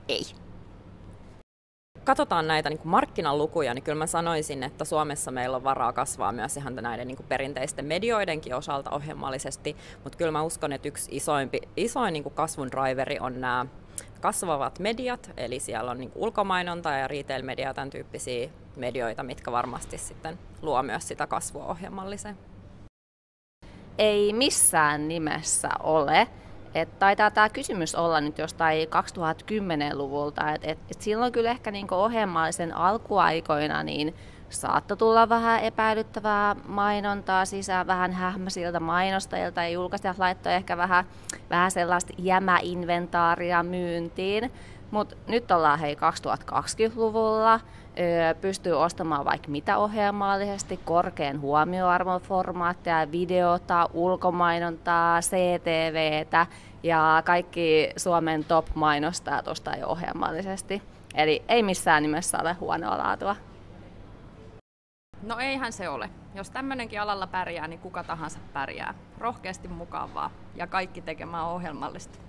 ei. Katsotaan näitä niin kuin markkinalukuja, niin kyllä mä sanoisin, että Suomessa meillä on varaa kasvaa myös ihan näiden niin kuin perinteisten medioidenkin osalta ohjelmallisesti, mutta kyllä mä uskon, että yksi isoin niin kuin kasvun driveri on nämä kasvavat mediat, eli siellä on niin kuin ulkomainonta ja retail-media, tämän tyyppisiä medioita, mitkä varmasti sitten luo myös sitä kasvua ohjelmalliseen. Ei missään nimessä ole. Taitaa tämä kysymys olla nyt jostain 2010-luvulta, et silloin kyllä ehkä niinku ohjelmallisen alkuaikoina niin saattoi tulla vähän epäilyttävää mainontaa sisään, vähän hämmäisiltä mainostajilta ja julkaisijat laittoi ehkä vähän sellaista jämäinventaaria myyntiin. Mutta nyt ollaan 2020-luvulla, pystyy ostamaan vaikka mitä ohjelmallisesti, korkean huomioarvon formaatteja, videota, ulkomainontaa, CTVtä ja kaikki Suomen top-mainostajat ostaa jo ohjelmallisesti. Eli ei missään nimessä ole huonoa laatua. No eihän se ole. Jos tämmöinenkin alalla pärjää, niin kuka tahansa pärjää. Rohkeasti mukaan vaan ja kaikki tekemään ohjelmallista.